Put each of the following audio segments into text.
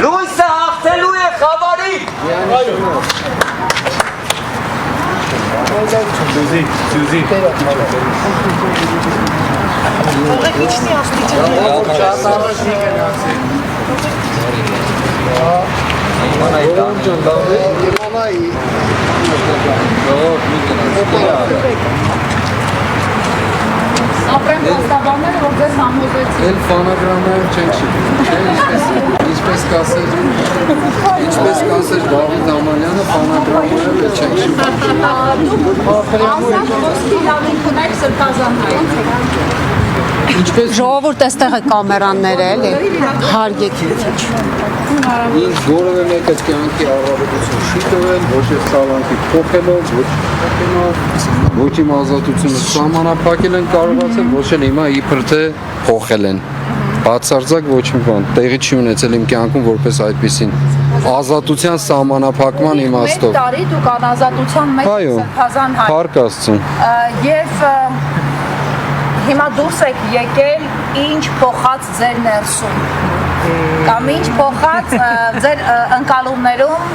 Լույսը հաղթելու է խավարի։ Սյուզի Իչնի Ապրեմ պաստաբանները, որ ձեզ համոզեցին։ Էլ ֆանագրամայով չենք շիպում, չէ, ինչպես կասեր Դավիթ Ամանյանը, ֆանագրամայով էլ չենք շիպում։ Ազատ ոսկի իրավունք ունեք Սրբազան հայտ։ Ժողովուրդ այստեղ է կամերանները էլի, հարգեք ինձ։ Ինձ որևէ մեկը կյանքի առավելություն չի տվել, ոչ է սալանքի փոխելով, ոչ իմ ազատությունը սահմանափակել են կարողացել, ոչ էլ հիմա իբր թե փոխել են։ Բացարձակ ոչ մի բան, տեղի չի ունեցել իմ կյանքում որպես այդպեսին ազատության սահմանափակման իմաստով։ 1 տարի դուք անազատության մեջ Սրբազան հայտ։ Փառք Աստծուն։ Եվ հիմա դուրս եք եկել ինչ փոխած ձեր ներսում կամ ինչ փոխած ձեր ընկալումներում,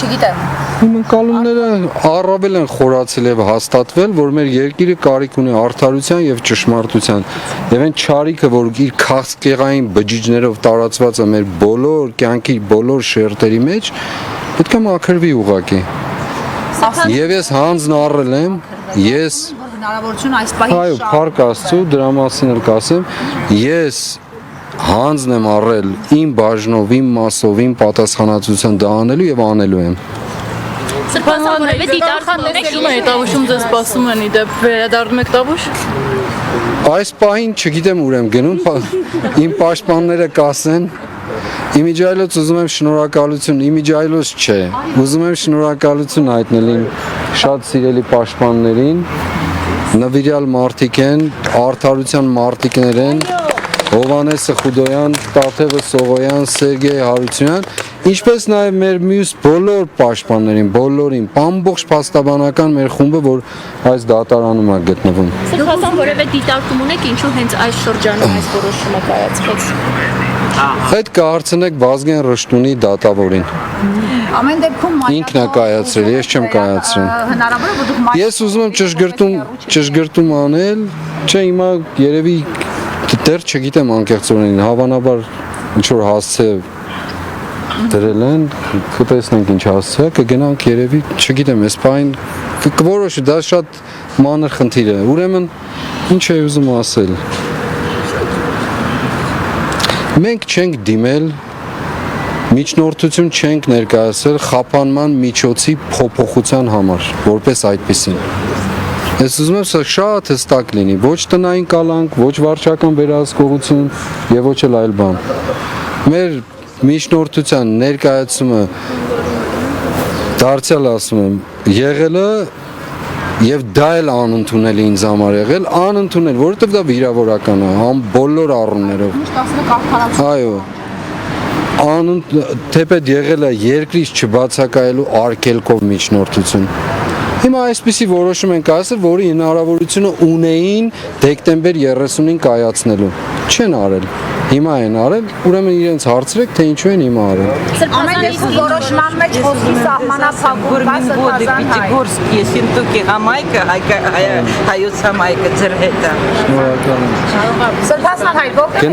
չգիտեմ։ Իմ ընկալումները առավել են խորացել եւ հաստատվել, որ մեր երկիրը կարիք ունի արդարության եւ ճշմարտության։ Եվ այն չարիքը, որ իր քաղցկեղային բջիջներով տարածված է մեր բոլոր կյանքի բոլոր շերտերի մեջ, պետք է մաքրվի ուղղակի։ Եվ ես հանձն առել եմ, ես հնարավորություն այս պահի այո, փառք Աստծո, դրա մասին էլ կասեմ, ես հանձն եմ առել իմ բաժնով, իմ մասով, իմ պատասխանատվության դա անելու եւ անելու եմ։ Սրբազան որևէ դիտարկներ եք տավուշում ձեզ սպասում են իդեպ վերադառնում եք տավուշ։ Այս պահին չգիտեմ ուր եմ գնում, իմ պաշտպանները կասեն, իմիջայլոց ուզում եմ շնորհակալություն, իմիջայլոց չէ, ուզում եմ շնորհակալություն հայտնել իմ շատ սիրելի պաշտպաններին, նվիրյալ մարդիկ են, արդարության մարդիկներ են, Հովանեսը Խուդոյան, Տաթևը Սողոյան, Սերգեյ Հարությունյան, ինչպես նաև մեր մյուս բոլոր պաշտպաններին, բոլորին, ամբողջ փաստաբանական մեր խումբը, որ այս դատարանում է գտնվում։ Սրբազան որևէ դիտարկում ունեք, ինչու հենց այս շրջանում այս որոշումը կայացվեց։ Այդ կհարցնեք Վազգեն Ռշտունի դատավորին։ Ամեն դեպքում Ինքն է կայացրել, ես չեմ կայացրել։ հնարավոր է որ դուք Ես ուզում եմ ճշգրտում անել, չէ, հիմա երևի դեռ չգիտեմ անկեղծորեն, հավանաբար ինչ որ հասցե դրել են, կտեսնենք ինչ հասցե, կգնանք երևի, չգիտեմ, այս պահին կորոշի, դա շատ մանր խնդիր է։ Ուրեմն ինչ է ուզում ասել։ Մենք չենք դիմել, միջնորդություն չենք ներկայացրել խափանման միջոցի փոփոխության համար, որպես այդպեսին։ Ես ուզում եմ սա շատ հստակ լինի, ոչ տնային կալանք, ոչ վարչական վերահսկողություն եւ ոչ էլ այլ բան։ Մեր միջնորդության ներկայացումը դարձյալ ասում եմ, եղել է եւ դա էլ անընդունելի ինձ համար եղել, անընդունել, որովհետեւ դա վիրավորական է, բոլոր առումներով։ Այո։ Թեպետ եղել է երկրից չբացակայելու արգելքով միջնորդություն։ Հիմա այսպիսի որոշում են կայացել, որի հնարավորությունը ունեին դեկտեմբեր 30-ին կայացնելու։ Չեն արել։ Հիմա են արել, ուրեմն իրենց հարցրեք, թե ինչու են հիմա արել։ Ամեն դեպքում որոշման մեջ խոսքի սահմանափակում կա Սրբազան հայտ։ Եսինտուկի համայնքը հայոց համայնքը ձեր հետ է։ Շնորհակալ եմ։ Սրբազան հայտ որտեղ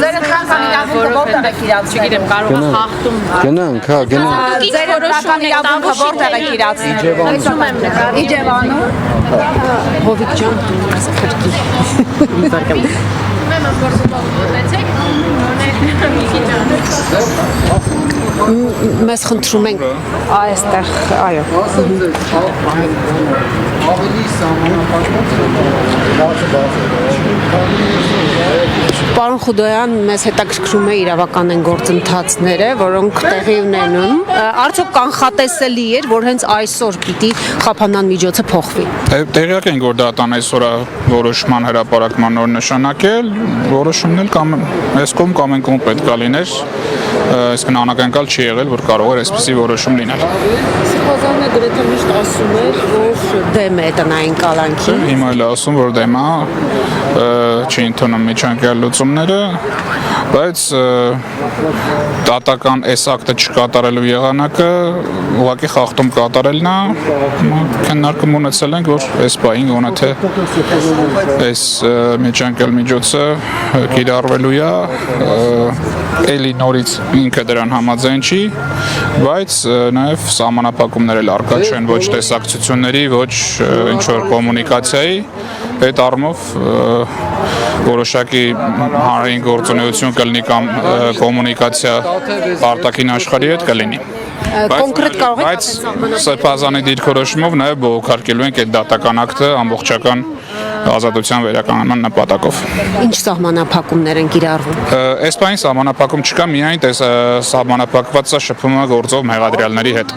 ձեր ընտրական իրավունքը որտեղ եք իրացրել։ Չգիտեմ, կարող է խախտում։ Գնանք, հա, գնանք։ Ձեր ընտրական իրավունքը որտեղ եք իրացրել։ Իջևանում։ Հովիկ ջան, ասա քրկի։ Մեզ խնդրում ենք այստեղ, այո։ Ավելի սահմանափակված Պարոն Պարոն Խուդոյան, մեզ հետաքրքրում է իրավական են գործընթացները, որոնք տեղի ունենում։ Արդյոք կանխատեսելի էր, որ հենց այսօր պիտի խափանան միջոցը փոխվի։ Տեղյակ ենք, որ դատան այսօր որոշման հրապարակման օր նշանակել, որոշումն էլ կամ այս կողմ կամ այն կողմ պետք է լիներ, այսինքն անակնկալ չի եղել, որ կարող էր այսպիսի որոշում լինել։ Սիրբազանը գրեթե միշտ ասում էր, որ դեմ է տնային կալանքին։ Հիմա էլ ասում, որ դեմ է, չի ընդունում միջանկյալ լուծումները, բայց դատական այս ակտը չկատարելու եղանակը ուղղակի խախտում կատարելն է, քննարկում ունեցել ենք, որ այս բային գոնե թե այս միջանկյալ միջոցը կիրառվելու է, էլի նորից ինքը դրան համաձայն չի, բայց նաև սահմանափակումներ էլ առկա չեն ոչ տեսակցությունների, ոչ ինչ-որ կոմունիկացիայի, այդ առումով որոշակի հանրային գործունեություն կլինի կամ կոմունիկացիա արտաքին աշխարհի հետ կլինի։ Կոնկրետ կարող եք Բայց սրբազանի դիրքորոշումով նաև բողոքարկելու ենք այդ դատական ակտը ամբողջական ազատության վերականգնման նպատակով։ Ինչ սահմանափակումներ են կիրառվում։ Այս բանի սահմանափակում չկա, միայն սահմանափակված է շփումը գործող մեղադրյալների հետ։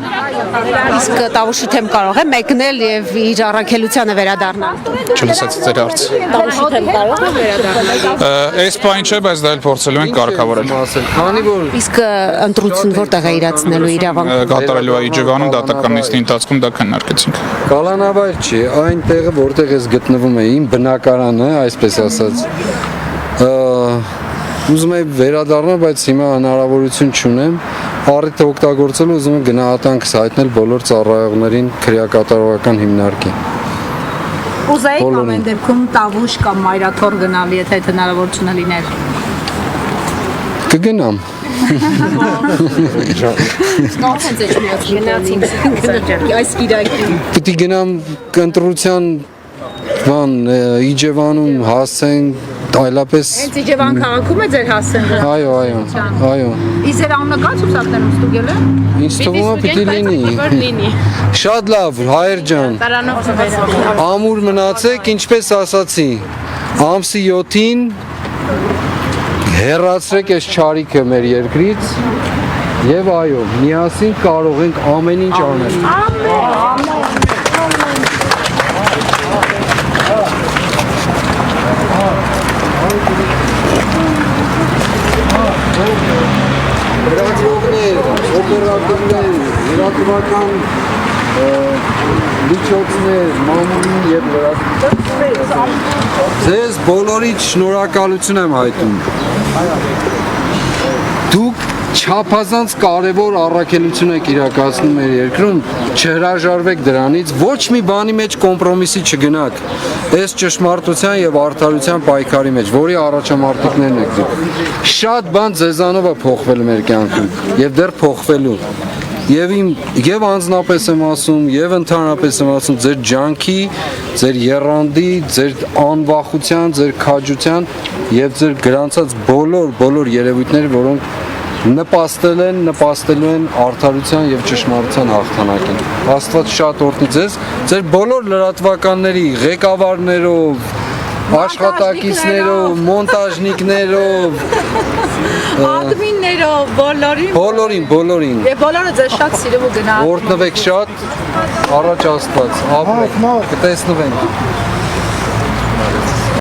Իսկ Տավուշի թեմ կարող է մեկնել եւ իր առաքելությանը վերադառնալ։ Չլսեցի ձեր հարցը։ Տավուշի թեմ կարող է վերադառնալ։ Այս բան չէ, բայց դա էլ փորձելու ենք կարգավորել։ Քանի որ Իսկ ընտրություն որտեղ է իրացնելու իրավանք։ Կատարելու է Իջևանում դատական նիստի ընթացքում դա քննարկեցինք։ կալանավայր չի, այն տեղը, որտեղ ես գտնվում եմ, իմ բնակարանը, այսպես ասած, ուզում եմ վերադառնալ, բայց հիմա հնարավորություն չունեմ, առիթը օգտագործելու ուզում եմ գնահատանքս հայտնել բոլոր ծառայողներին քրեակատարողական հիմնարկին։ Ուզեիք ամեն դեպքում Տավուշ կամ Մայրաթոր գնալ, եթե այդ հնարավորությունը լիներ։ Կգնամ։ Այս գիրակի։ Պիտի գնամ ընտրության բան Իջևանում հասցեն այլապես Հենց Իջևան քաղաքում է ձեր հասցեն։ այո Իսկ ձեր անունը կա ցուցակներում ստուգել է։ ինձ թվում է պիտի լինի շատ լավ հայր ջան ամուր մնացեք ինչպես ասացի ամսի 7-ին հեռացրեք այս չարիքը մեր երկրից եւ այո միասին կարող ենք ամեն ինչ անել օպերատորներ, երատվական միջոցներ, մամուլին և լրատվական ձեզ բոլորից շնորհակալություն եմ հայտնում դուք չափազանց կարևոր առաքելություն եք իրականացնում մեր երկրում չհրաժարվեք դրանից ոչ մի բանի մեջ կոմպրոմիսի չգնաք այս ճշմարտության եւ արդարության պայքարի մեջ որի առաջամարտիկներն եք դուք շատ բան ձեզանով է փոխվել մեր կյանքում եւ դեռ փոխվելու եւ անձնապես եմ ասում եւ ընդհանրապես եմ ասում ձեր ջանքի ձեր եռանդի ձեր անվախության ձեր քաջության եւ ձեր գրանցած բոլոր երևույթները որոնք նպաստելու են արդարության եւ ճշմարտության հաղթանակին Աստված շատ օրհնի ձեզ ձեր բոլոր լրատվականների ղեկավարներով աշխատակիցներով մոնտաժնիկներով Ադմիններով, բոլորին Եվ բոլորը ձեզ շատ սիրում ու գնահատում։ օրհնվեք շատ առաջ Աստված ապրեք կտեսնվենք